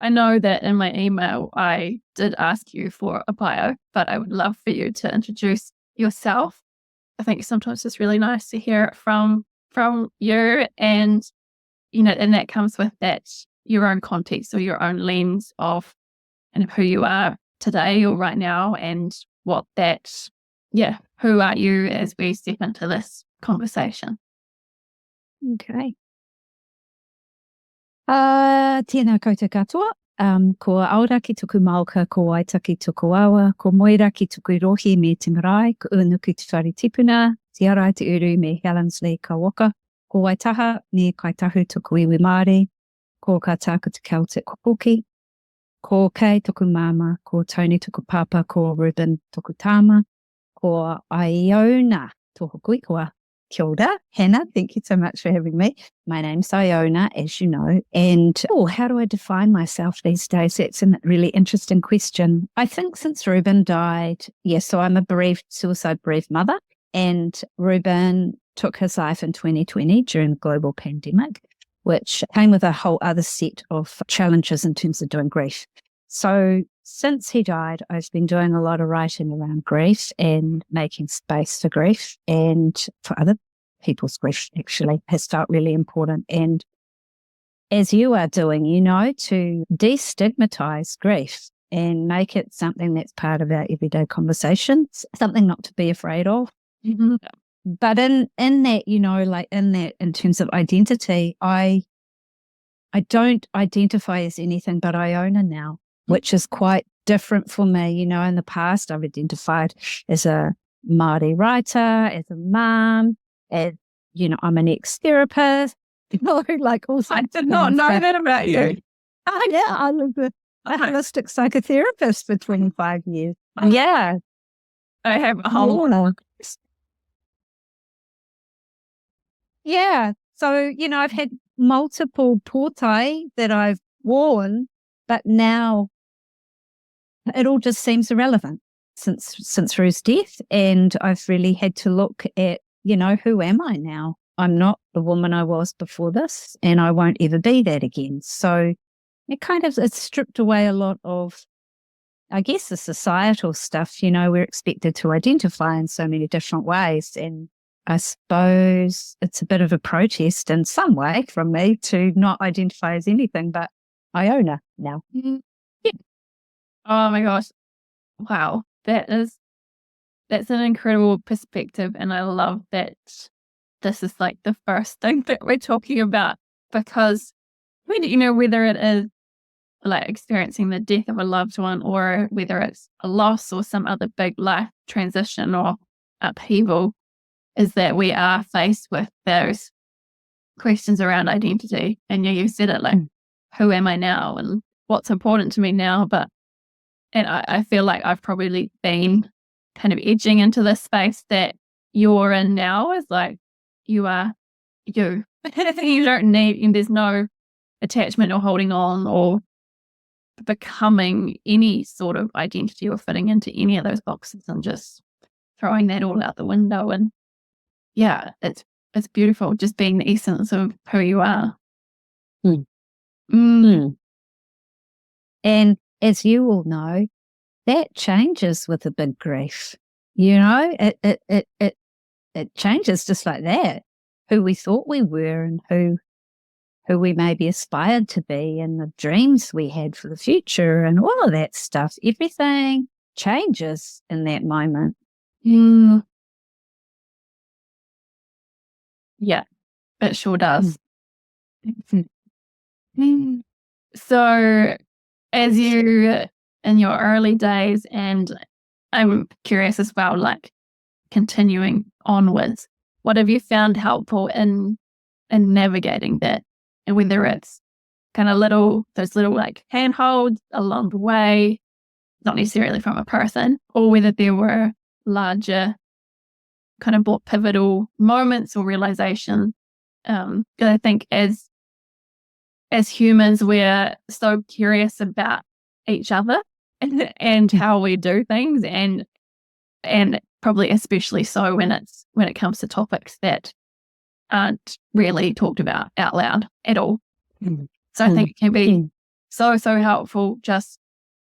I know that in my email, I did ask you for a bio, but I would love for you to introduce yourself. I think sometimes it's really nice to hear it from you, and and that comes with that your own context or your own lens of and who you are today or right now, and what that, who are you as we step into this conversation? Okay. Tēnā koutou katoa. Ko aora ki tuku mauka, ko waita ki tuku awa, ko moira ki tuku rohi me te marae, ko unuku te whare tipuna, te arai te uru me Helenslee ka waka, ko waitaha me kaitahu tuku iwi Māori, ko ka tāku te Celtic hoki, ko Kei tuku mama, ko Tony tuku papa, ko Reuben tuku tama, ko Iona tuku kuikua. Kia ora, Hannah, thank you so much for having me. My name's Iona, as you know, and how do I define myself these days? That's a really interesting question. I think since Reuben died, so I'm a suicide-bereaved mother, and Reuben took his life in 2020 during the global pandemic, which came with a whole other set of challenges in terms of doing grief. So since he died, I've been doing a lot of writing around grief and making space for grief and for other people's grief, actually, has felt really important. And as you are doing, to destigmatize grief and make it something that's part of our everyday conversations, something not to be afraid of. Mm-hmm. But in that, in terms of identity, I don't identify as anything but Iona now, which is quite different for me. In the past, I've identified as a Māori writer, as a mum, as, I'm an ex-therapist, like also. I did not know that about you. Yeah, I was a holistic psychotherapist for 25 years. Yeah. I have a whole... Yeah. So, I've had multiple portai that I've worn, but now it all just seems irrelevant since Rue's death. And I've really had to look at, who am I now? I'm not the woman I was before this, and I won't ever be that again. So it's stripped away a lot of, I guess, the societal stuff. We're expected to identify in so many different ways. And I suppose it's a bit of a protest in some way from me to not identify as anything but Iona now. Mm-hmm. Yeah. Oh my gosh. Wow. That's an incredible perspective. And I love that this is like the first thing that we're talking about, because whether it is like experiencing the death of a loved one, or whether it's a loss or some other big life transition or upheaval, is that we are faced with those questions around identity. And you said it, like, who am I now and what's important to me now? And I feel like I've probably been kind of edging into this space that you're in now, is like, you are you. You don't need, and there's no attachment or holding on or becoming any sort of identity or fitting into any of those boxes, and just throwing that all out the window. And yeah, it's beautiful, just being the essence of who you are. And as you all know, that changes with a big grief. It changes just like that. Who we thought we were, and who we maybe aspired to be, and the dreams we had for the future, and all of that stuff. Everything changes in that moment. Yeah, it sure does. So, as you in your early days, and I'm curious as well, like continuing onwards, what have you found helpful in navigating that? And whether it's kind of those little like handholds along the way, not necessarily from a person, or whether there were larger kind of more pivotal moments or realization. Because I think as humans, we're so curious about each other and how we do things, and probably especially so when it comes to topics that aren't really talked about out loud at all. So I think it can be so helpful just,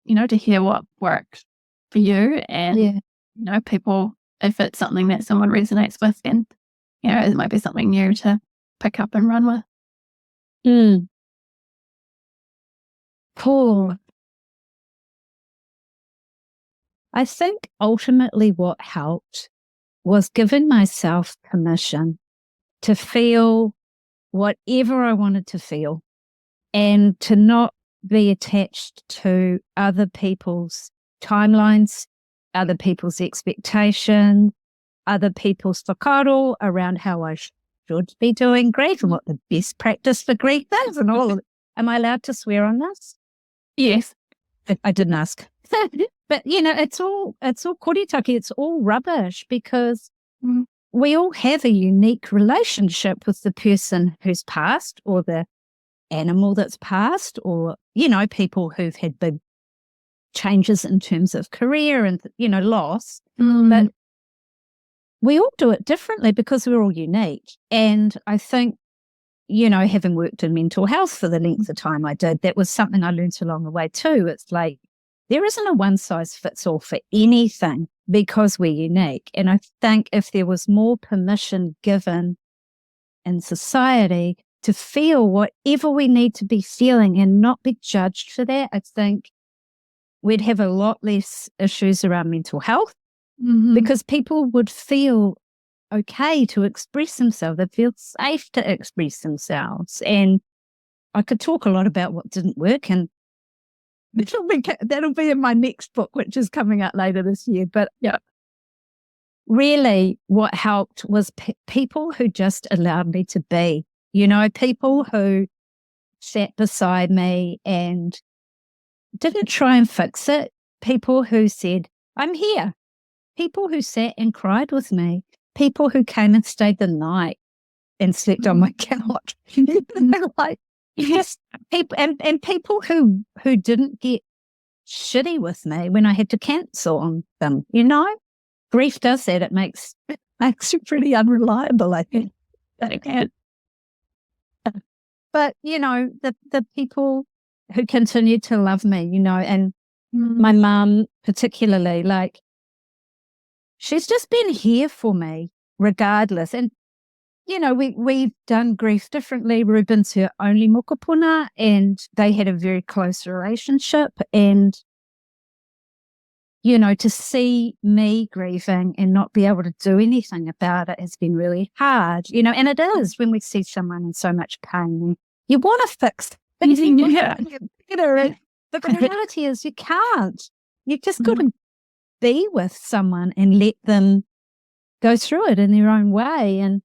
to hear what worked for you and, people, if it's something that someone resonates with, and, it might be something new to pick up and run with. Cool. I think ultimately what helped was giving myself permission to feel whatever I wanted to feel and to not be attached to other people's timelines, other people's expectations, other people's whakaaro around how I should be doing grief and what the best practice for grief is and all of it. Am I allowed to swear on this? Yes. I didn't ask. But, it's all koritaki, it's all rubbish because we all have a unique relationship with the person who's passed or the animal that's passed or, people who've had big changes in terms of career and, loss. But we all do it differently because we're all unique. And I think, having worked in mental health for the length of time I did, that was something I learned along the way too. It's like, there isn't a one size fits all for anything because we're unique. And I think if there was more permission given in society to feel whatever we need to be feeling and not be judged for that, I think we'd have a lot less issues around mental health because people would feel okay to express themselves. They feel safe to express themselves. And I could talk a lot about what didn't work, and that'll be in my next book, which is coming out later this year. But really what helped was people who just allowed me to be, people who sat beside me and didn't try and fix it. People who said, I'm here. People who sat and cried with me. People who came and stayed the night and slept on my couch. Like, yes, people and people who didn't get shitty with me when I had to cancel on them. Grief does that. It makes you pretty unreliable, I think. But the people who continued to love me, and my mum particularly, like, she's just been here for me regardless. And we've done grief differently. Reuben's her only mokopuna, and they had a very close relationship. And, to see me grieving and not be able to do anything about it has been really hard, and it is when we see someone in so much pain. You want to fix things. But the reality is you can't. You've just got to be with someone and let them go through it in their own way, and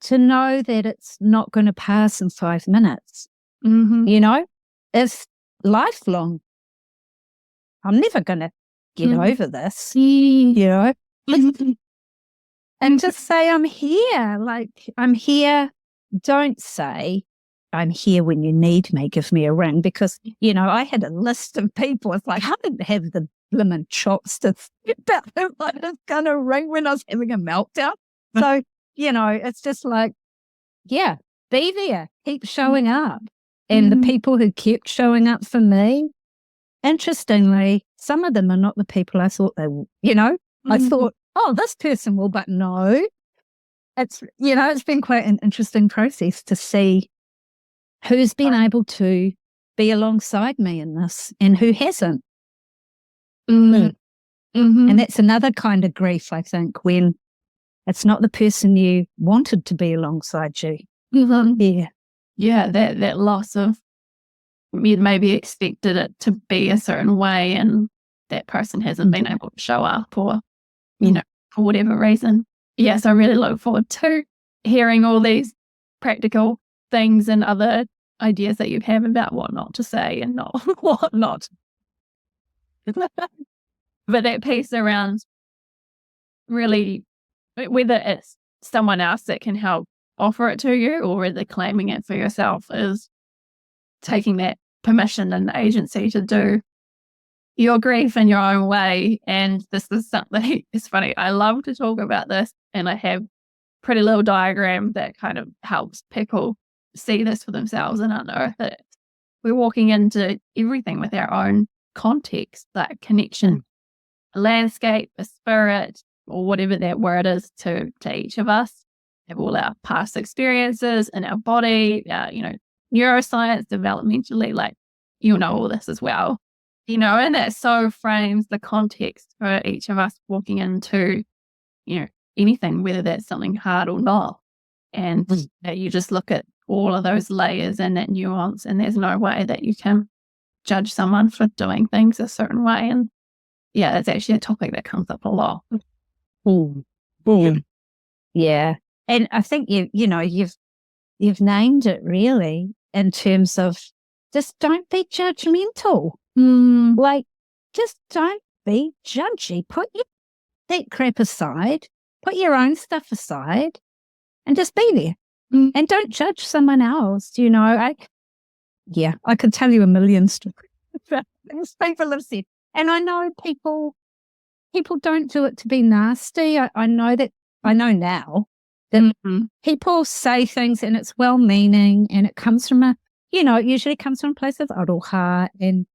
to know that it's not going to pass in 5 minutes. It's lifelong. I'm never going to get over this, and just say, I'm here. Like, I'm here. Don't say, I'm here when you need me, give me a ring. Because, I had a list of people. It's like, I didn't have the blimmin' chops to think about who I was going to ring when I was having a meltdown. So, it's just like, be there, keep showing up. And the people who kept showing up for me, interestingly, some of them are not the people I thought they would, I thought, oh, this person will, but no. It's, it's been quite an interesting process to see who's been able to be alongside me in this and who hasn't. And that's another kind of grief, I think, when it's not the person you wanted to be alongside you. Yeah, that loss of, you'd maybe expected it to be a certain way and that person hasn't been able to show up or, for whatever reason. Yes, I really look forward to hearing all these practical things and other ideas that you have about what not to say and not what not. But that piece around really, whether it's someone else that can help offer it to you or whether claiming it for yourself, is taking that permission and agency to do your grief in your own way. And this is something, it's funny, I love to talk about this, and I have a pretty little diagram that kind of helps people see this for themselves and unearth it. we're walking into everything with our own context, like connection, a landscape, a spirit, or whatever that word is to each of us. Have all our past experiences in our body, neuroscience, developmentally, like you know all this as well. And that so frames the context for each of us walking into, anything, whether that's something hard or not. And you just look at all of those layers and that nuance, and there's no way that you can judge someone for doing things a certain way. And yeah, it's actually a topic that comes up a lot. Boom. Yeah. And I think you've named it really in terms of just don't be judgmental. Like, just don't be judgy. Put that crap aside, put your own stuff aside, and just be there. And don't judge someone else. I could tell you a million stories about things people have said. And I know people don't do it to be nasty. I know now that people say things and it's well-meaning, and it comes from it usually comes from a place of aroha and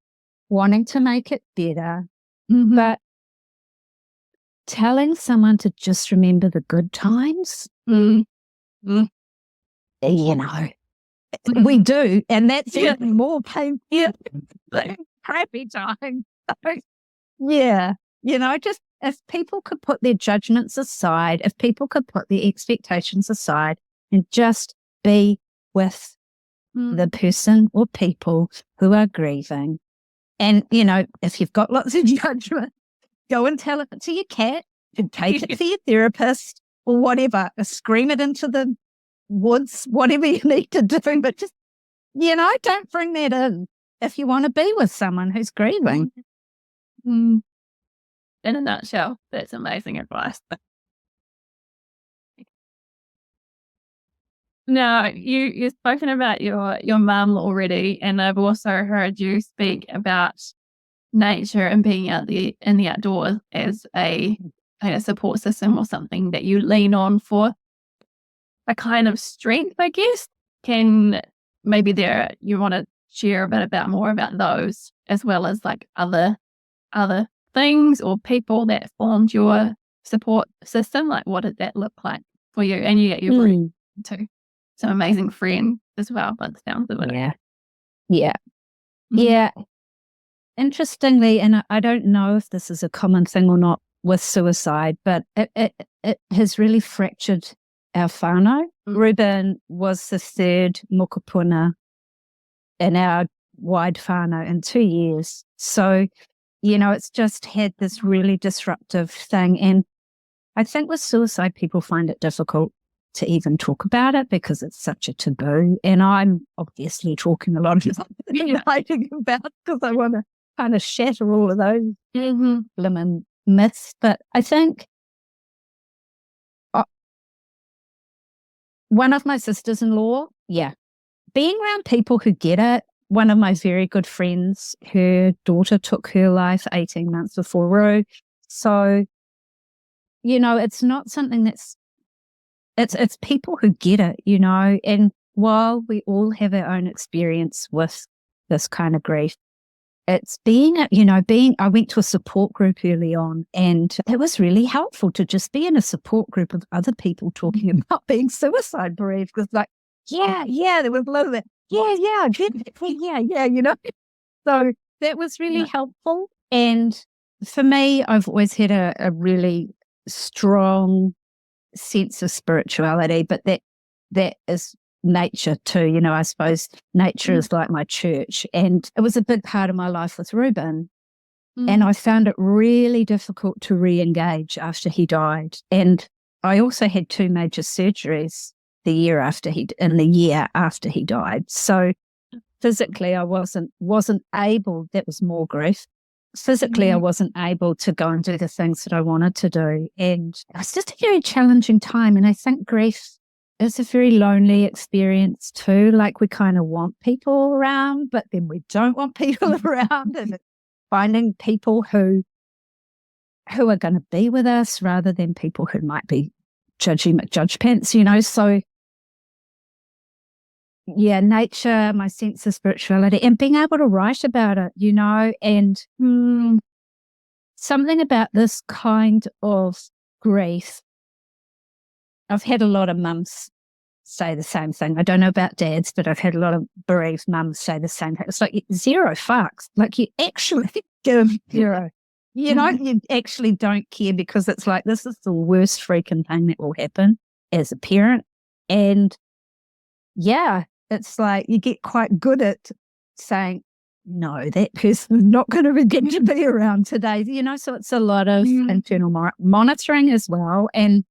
wanting to make it better. But telling someone to just remember the good times, we do, and that's even more painful than crappy times. Just if people could put their judgments aside, if people could put their expectations aside and just be with the person or people who are grieving. And, if you've got lots of judgment, go and tell it to your cat and take it to your therapist or whatever, or scream it into the woods, whatever you need to do. But just, don't bring that in if you want to be with someone who's grieving. In a nutshell, that's amazing advice. Now, you've spoken about your mum already, and I've also heard you speak about nature and being out there in the outdoors as a kind of support system or something that you lean on for a kind of strength, I guess. Can maybe you want to share a bit more about those, as well as like other things or people that formed your support system? Like, what did that look like for you? And you get your to some amazing friends as well, by the sounds of it. Yeah. Interestingly, and I don't know if this is a common thing or not with suicide, but it has really fractured our whānau. Reuben was the third mokopuna in our wide whānau in 2 years. So, it's just had this really disruptive thing. And I think with suicide, people find it difficult to even talk about it because it's such a taboo. And I'm obviously talking a lot about writing about because I want to kind of shatter all of those blimmin' myths. But I think one of my sisters-in-law, being around people who get it. One of my very good friends, her daughter took her life 18 months before Rue. So, it's not something it's people who get it, and while we all have our own experience with this kind of grief, it's I went to a support group early on, and it was really helpful to just be in a support group of other people talking about being suicide bereaved, because there was a lot of that. So that was really helpful. And for me, I've always had a really strong sense of spirituality, but that is nature too. I suppose nature is like my church, and it was a big part of my life with Reuben. And I found it really difficult to re-engage after he died. And I also had 2 major surgeries the year after he died. So physically I wasn't able, that was more grief. Physically I wasn't able to go and do the things that I wanted to do. And it was just a very challenging time. And I think grief is a very lonely experience too. Like, we kind of want people around, but then we don't want people around, and finding people who are going to be with us rather than people who might be judgy McJudge pants, So nature, my sense of spirituality, and being able to write about it, and something about this kind of grief. I've had a lot of mums say the same thing. I don't know about dads, but I've had a lot of bereaved mums say the same thing. It's like zero fucks. Like you actually give zero. You actually don't care, because it's like, this is the worst freaking thing that will happen as a parent. And yeah, it's like you get quite good at saying, no, that person's not going to get to be around today. So it's a lot of internal monitoring as well. And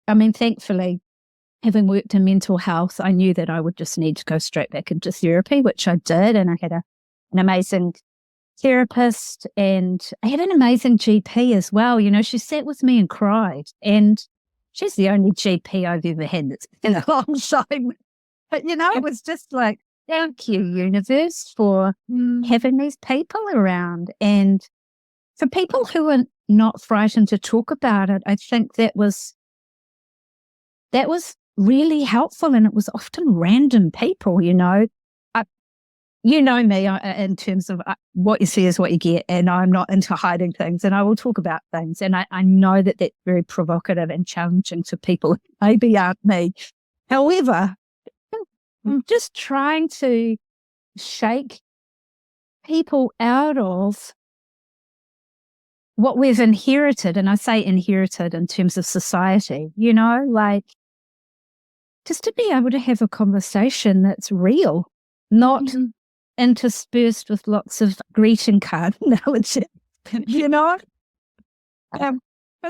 I mean, thankfully, having worked in mental health, I knew that I would just need to go straight back into therapy, which I did. And I had an amazing therapist, and I had an amazing GP as well. She sat with me and cried. And she's the only GP I've ever had that's been alongside me. But, it was just like, thank you, universe, for having these people around. And for people who are not frightened to talk about it, I think that was really helpful. And it was often random people, me, in terms of what you see is what you get, and I'm not into hiding things, and I will talk about things. And I know that that's very provocative and challenging to people who maybe aren't me. However, I'm just trying to shake people out of what we've inherited. And I say inherited in terms of society, like just to be able to have a conversation that's real, not interspersed with lots of greeting card analogy, for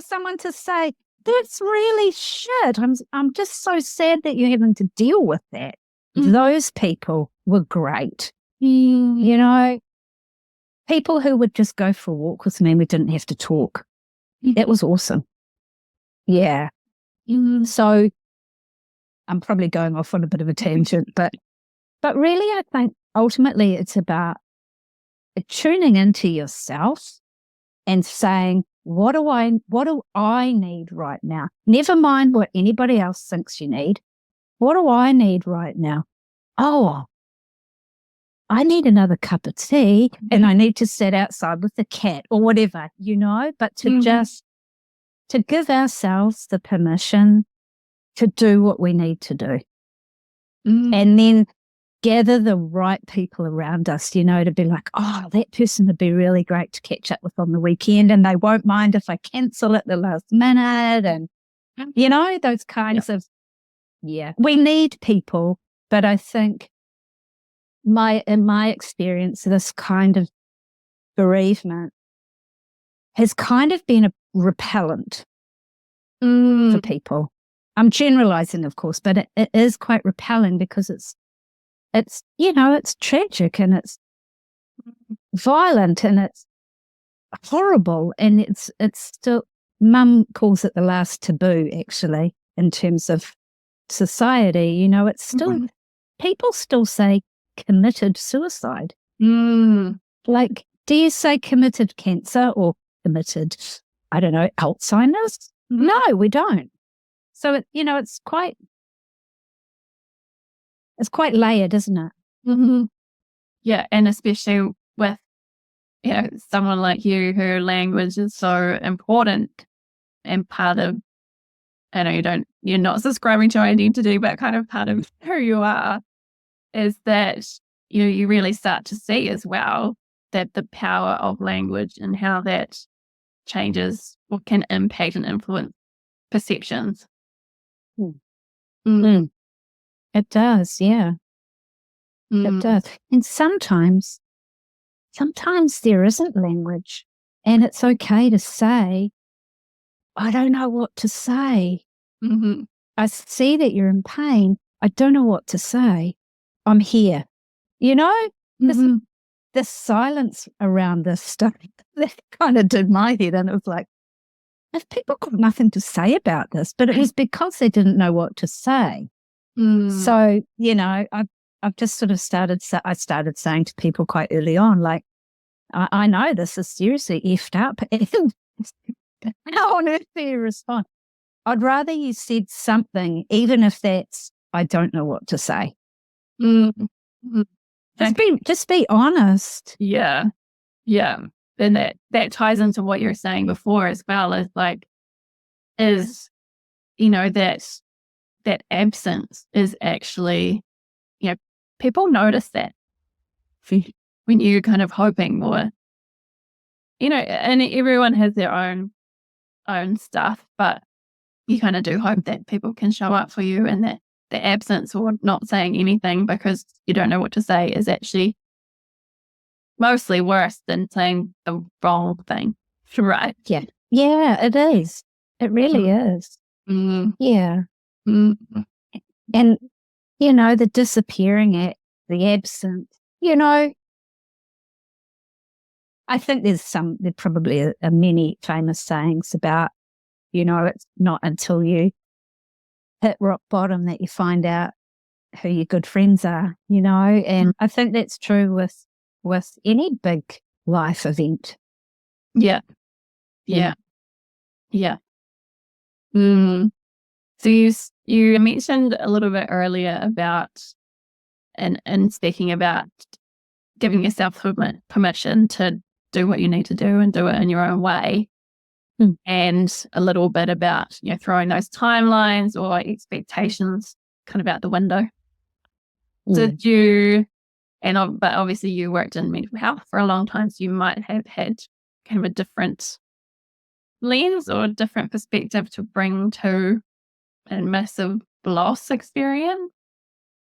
someone to say, that's really shit. I'm just so sad that you're having to deal with that. Those people were great. People who would just go for a walk with me and we didn't have to talk. That was awesome. Yeah. So I'm probably going off on a bit of a tangent, but really I think ultimately it's about tuning into yourself and saying, what do I need right now? Never mind what anybody else thinks you need. What do I need right now? Oh, I need another cup of tea, and I need to sit outside with the cat or whatever, but to just to give ourselves the permission to do what we need to do. And then gather the right people around us, to be like, oh, that person would be really great to catch up with on the weekend, and they won't mind if I cancel at the last minute. And, those kinds of, we need people. But I think in my experience, this kind of bereavement has kind of been a repellent for people. I'm generalizing, of course, but it is quite repelling, because it's tragic, and it's violent, and it's horrible, and it's still, Mum calls it the last taboo, actually, in terms of society. It's still, people still say committed suicide. Like, do you say committed cancer or committed, I don't know, Alzheimer's? No, we don't. So it's quite layered, isn't it? Yeah, and especially with someone like you, whose language is so important and part of, I know you're not subscribing to identity, but kind of part of who you are, is that you really start to see as well that the power of language and how that changes or can impact and influence perceptions. It does, yeah. It does. And sometimes there isn't language, and it's okay to say, I don't know what to say. I see that you're in pain. I don't know what to say. I'm here. The silence around this stuff, that kind of did my head. And it was like, if people got nothing to say about this, but it was because they didn't know what to say. So, I've just sort of started saying to people quite early on, like, I know this is seriously effed up. How on earth do you respond? I'd rather you said something, even if that's, I don't know what to say. Mm, mm. Just be honest. Yeah. Yeah. And that ties into what you were saying before as well, is like, is, that absence is actually, people notice that when you're kind of hoping, or, and everyone has their own stuff, but you kind of do hope that people can show up for you, and that the absence or not saying anything because you don't know what to say is actually mostly worse than saying the wrong thing. Right. Yeah. Yeah, it is. It really is. Mm, Yeah. mm, And, the disappearing act, the absence, I think there probably are many famous sayings about, it's not until you hit rock bottom that you find out who your good friends are, and I think that's true with any big life event. yeah. Yeah. Yeah. Mm. So you mentioned a little bit earlier about, and speaking about giving yourself permission to do what you need to do and do it in your own way. And a little bit about, throwing those timelines or expectations kind of out the window. Did you, but obviously you worked in mental health for a long time, so you might have had kind of a different lens or a different perspective to bring to a massive loss experience.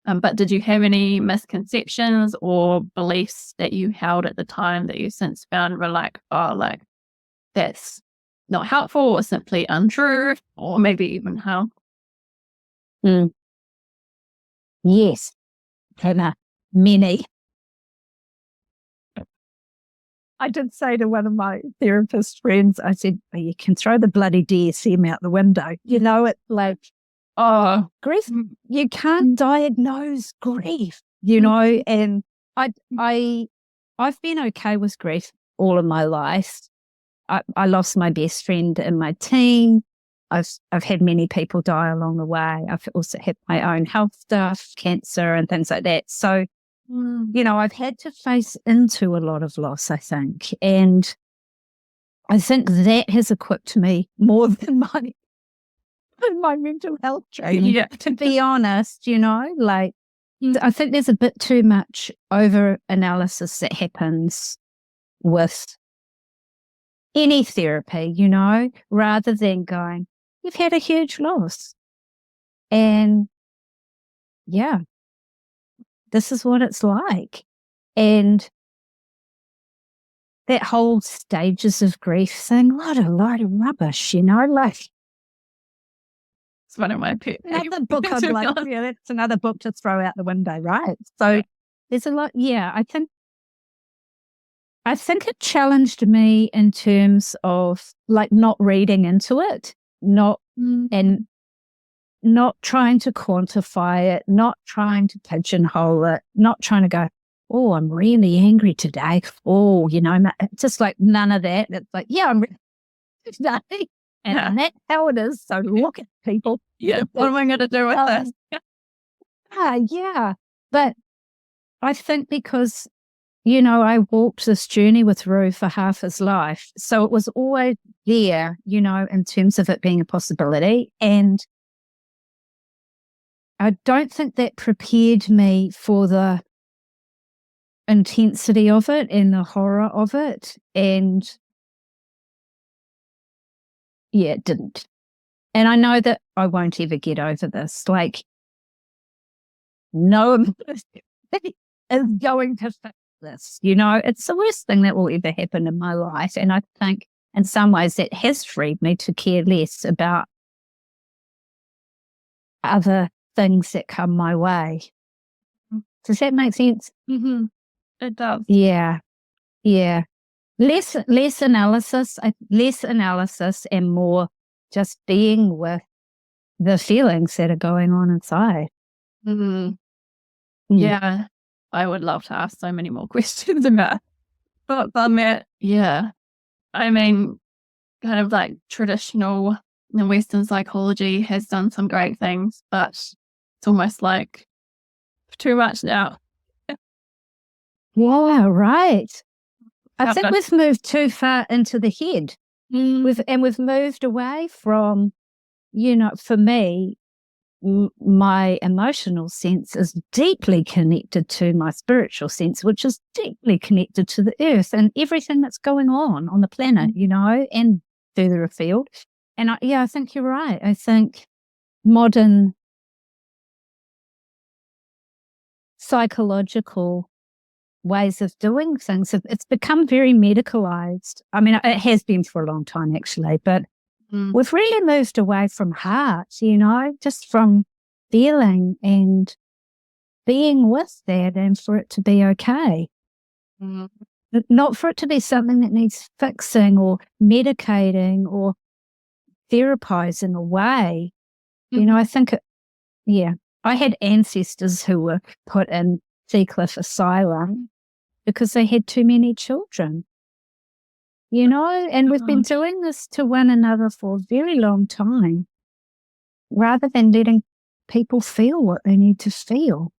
But did you have any misconceptions or beliefs that you held at the time that you since found were like, oh, like that's not helpful or simply untrue, or maybe even how? Yes, many. I did say to one of my therapist friends, I said, well, you can throw the bloody DSM out the window. It's like, oh, grief, you can't diagnose grief, and I've been okay with grief all of my life. I lost my best friend in my teen. I've had many people die along the way. I've also had my own health stuff, cancer and things like that. So, I've had to face into a lot of loss, I think. And I think that has equipped me more than my mental health training. Yeah. To be honest, I think there's a bit too much over analysis that happens with any therapy, rather than going, you've had a huge loss. And yeah, this is what it's like. And that whole stages of grief thing, what a load of rubbish, like. It's one of my pet Another book I'd like, that's another book to throw out the window, right? So there's a lot, I think it challenged me in terms of like not reading into it, and not trying to quantify it, not trying to pigeonhole it, not trying to go, oh, I'm really angry today. Oh, just like none of that. It's like, yeah, I'm really today. And that's how it is. So look at people. Yeah. What am I going to do with this? Yeah. But I think because, I walked this journey with Rue for half his life. So it was always there, in terms of it being a possibility. And I don't think that prepared me for the intensity of it and the horror of it. And yeah, it didn't. And I know that I won't ever get over this. Like, no one is going to fix this. It's the worst thing that will ever happen in my life. And I think in some ways that has freed me to care less about other things that come my way. Does that make sense? Mm-hmm. It does. Yeah. Yeah. Less analysis and more just being with the feelings that are going on inside. Mm-hmm. Yeah. I would love to ask so many more questions about that. Yeah. I mean, kind of like traditional Western psychology has done some great things, but it's almost like too much now. Yeah, right. I think But- we've moved too far into the head. We've moved away from, for me, my emotional sense is deeply connected to my spiritual sense, which is deeply connected to the earth and everything that's going on the planet, and further afield. And I think you're right. I think modern psychological ways of doing things, it's become very medicalized. I mean, it has been for a long time, actually, but we've really moved away from heart, just from feeling and being with that, and for it to be okay. Not for it to be something that needs fixing or medicating or therapizing away. I think, I had ancestors who were put in Seacliff Asylum because they had too many children, and we've been doing this to one another for a very long time, rather than letting people feel what they need to feel.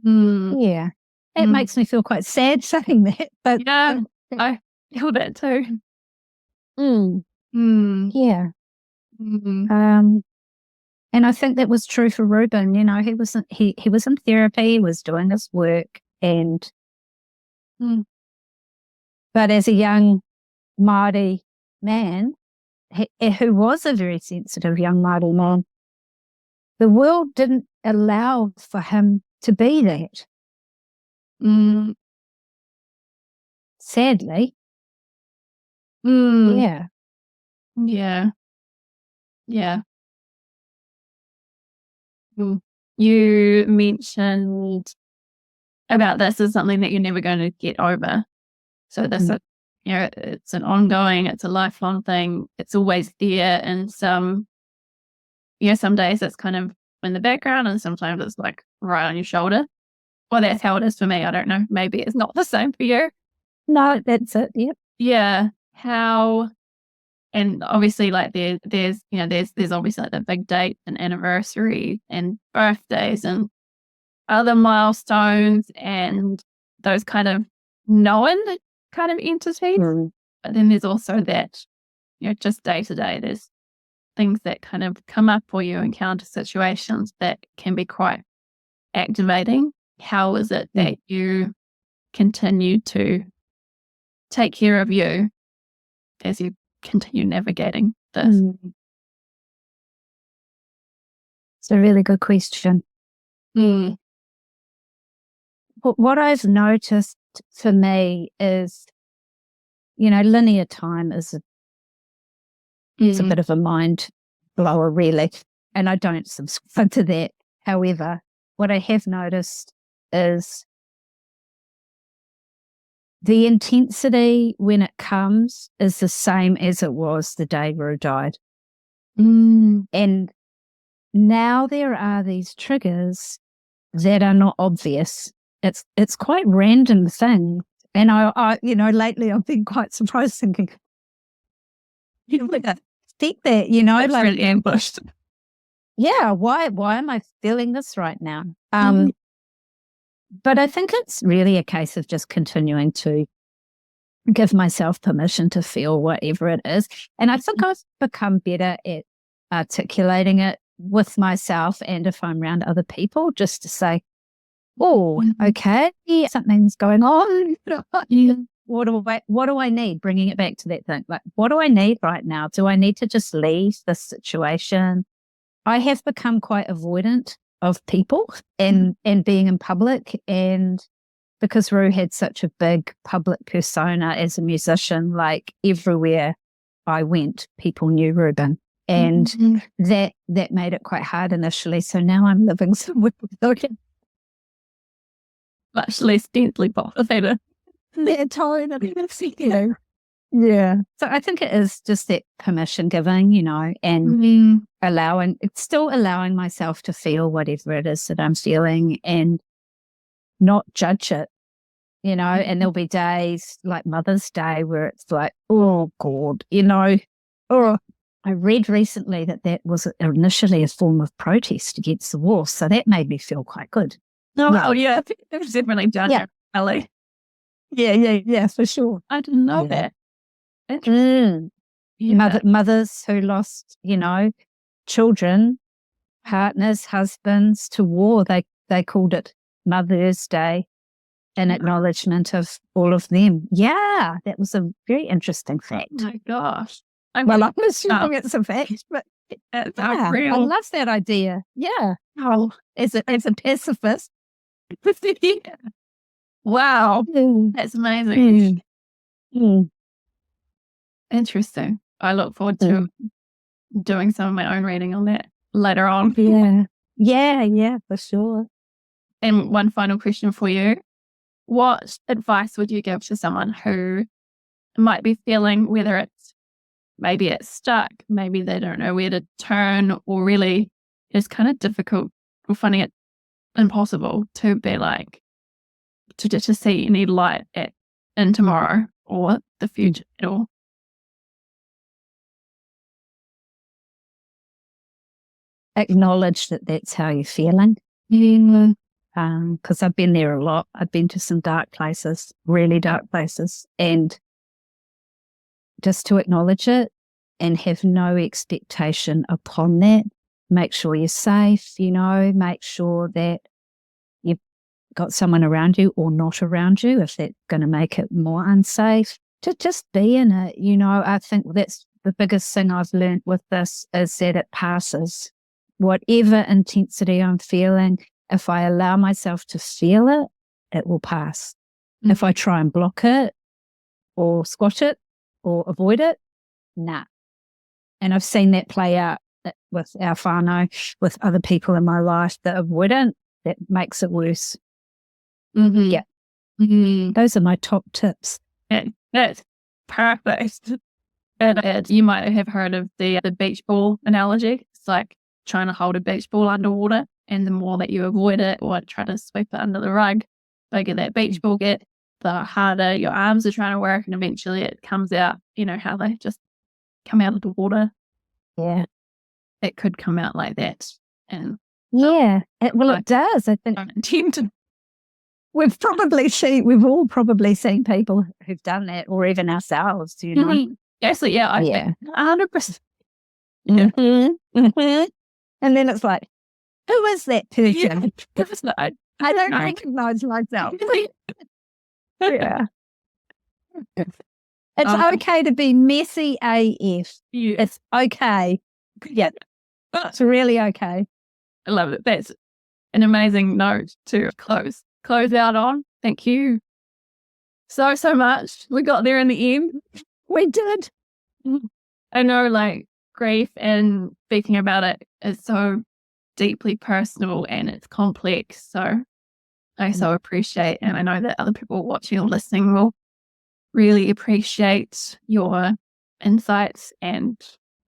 Yeah. It makes me feel quite sad saying that, but yeah, I feel that too. Yeah. And I think that was true for Reuben. He was in therapy, he was doing his work, and but as a young Māori man, who was a very sensitive young Māori man, the world didn't allow for him to be that. Sadly. Yeah. Yeah. Yeah. You mentioned about this as something that you're never going to get over. So this, it's an ongoing, it's a lifelong thing. It's always there, and some days it's kind of in the background, and sometimes it's like right on your shoulder. Well, that's how it is for me. I don't know. Maybe it's not the same for you. No, that's it. Yep. Yeah. How? And obviously, like there's obviously like the big date and anniversary and birthdays and other milestones and those kind of known kind of entities. But then there's also that, just day to day, there's things that kind of come up, or you encounter situations that can be quite activating. How is it that you continue to take care of you as you continue navigating this? It's a really good question. What I've noticed for me is, linear time is a bit of a mind blower, really, and I don't subscribe to that. However, what I have noticed is the intensity when it comes is the same as it was the day Rue died. And now there are these triggers that are not obvious. It's quite random things. And I lately I've been quite surprised, thinking, think that, It's like really ambushed. Yeah, why am I feeling this right now? But I think it's really a case of just continuing to give myself permission to feel whatever it is. And I think I've become better at articulating it with myself, and if I'm around other people, just to say, okay, something's going on. What do I need? Bringing it back to that thing. Like, what do I need right now? Do I need to just leave this situation? I have become quite avoidant of people and being in public, and because Rue had such a big public persona as a musician, like everywhere I went, people knew Reuben, and that made it quite hard initially. So now I'm living somewhere much less densely populated. Their tone and yeah. So I think it is just that permission giving, and still allowing myself to feel whatever it is that I'm feeling and not judge it, and there'll be days like Mother's Day where it's like, oh God, or I read recently that was initially a form of protest against the war. So that made me feel quite good. No, oh, yeah. It was definitely done. Yeah. Ellie. Yeah, for sure. I didn't know Yeah. that. Interesting. Yeah. Mothers who lost, children, partners, husbands to war. They called it Mother's Day in acknowledgement of all of them. Yeah, that was a very interesting fact. Oh my gosh. I'm assuming it's a fact, but It's I real. love that idea. Yeah, Oh, as a pacifist. wow. Mm, That's amazing. mm, Interesting. I look forward to doing some of my own reading on that later on. Yeah, for sure. And one final question for you. What advice would you give to someone who might be feeling whether maybe it's stuck, maybe they don't know where to turn, or really it's kind of difficult or finding it impossible to be like, to see any light in tomorrow or the future at all? Acknowledge that that's how you're feeling. Because I've been there a lot. I've been to some dark places, really dark places, and just to acknowledge it and have no expectation upon that. Make sure you're safe, make sure that you've got someone around you or not around you if that's going to make it more unsafe. To just be in it, I think that's the biggest thing I've learned with this is that it passes. Whatever intensity I'm feeling, if I allow myself to feel it, it will pass. If I try and block it or squash it or avoid it, nah. And I've seen that play out with our whānau, with other people in my life. The avoidant, that makes it worse. Yeah. Those are my top tips. That's perfect. And you might have heard of the beach ball analogy. It's like trying to hold a beach ball underwater, and the more that you avoid it or try to sweep it under the rug, the bigger that beach ball get, the harder your arms are trying to work, and eventually it comes out, how they just come out of the water. Yeah. It could come out like that. And it does. I think we've all probably seen people who've done that, or even ourselves, Actually, yeah, I think 100%. And then it's like, who is that person? I don't No. recognize myself. Yeah. It's okay to be messy AF. Yeah. It's okay. Yeah. It's really okay. I love it. That's an amazing note to close out on. Thank you so much. We got there in the end. We did. I know, grief and speaking about it is so deeply personal and it's complex. So I so appreciate, and I know that other people watching or listening will really appreciate your insights and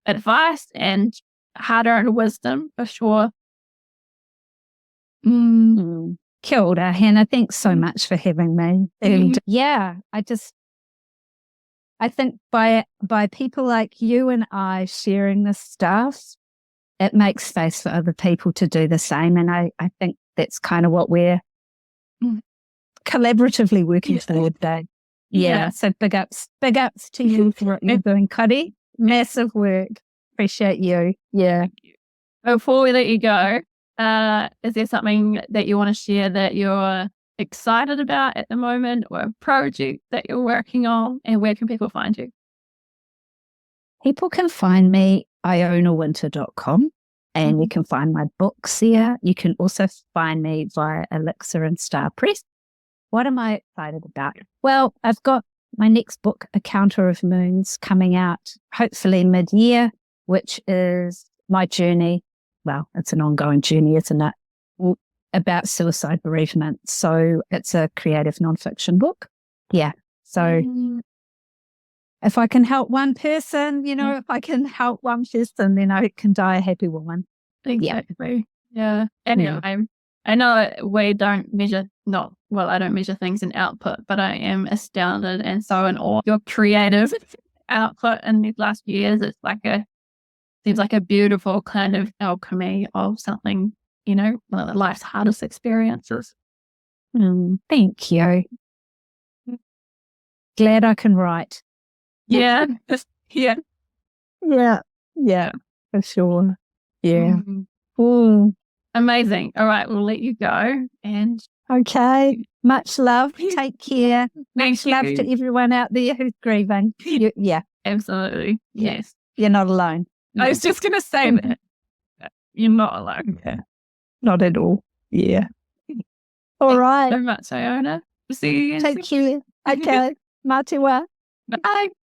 advice and hard-earned wisdom for sure. Kia ora, Hannah. Thanks so much for having me. And I think by people like you and I sharing this stuff, it makes space for other people to do the same. And I think that's kind of what we're collaboratively working toward, Dave. Yeah. So big ups to you for what you're doing, Cuddy. Massive work. Appreciate you. Yeah. Before we let you go, is there something that you want to share that you're excited about at the moment, or a project that you're working on, and where can people find you? People can find me ionawinter.com, and you can find my books there. You can also find me via Elixir and Star Press. What am I excited about? Well, I've got my next book, A Counter of Moons, coming out hopefully mid-year, which is my journey. Well, it's an ongoing journey, isn't it? About suicide bereavement. So it's a creative nonfiction book. Yeah. So if I can help one person, if I can help one person, then I can die a happy woman. Exactly. Yeah. Anyway, I know we don't measure, I don't measure things in output, but I am astounded and so in awe of your creative output in these last few years. It's seems like a beautiful kind of alchemy of something one of life's hardest experiences. Thank you. Glad I can write. Yeah. Yeah. Yeah, for sure. Yeah. Amazing. All right, we'll let you go. And okay. Much love. Take care. Thank Much love you. to everyone out there who's grieving. Yeah. Absolutely. Yeah. Yes. You're not alone. I was just going to say that. You're not alone. Yeah. Not at all. Yeah. All right. Thanks so much, Iona. See you again. Take care. Okay. Mā te wā. Bye.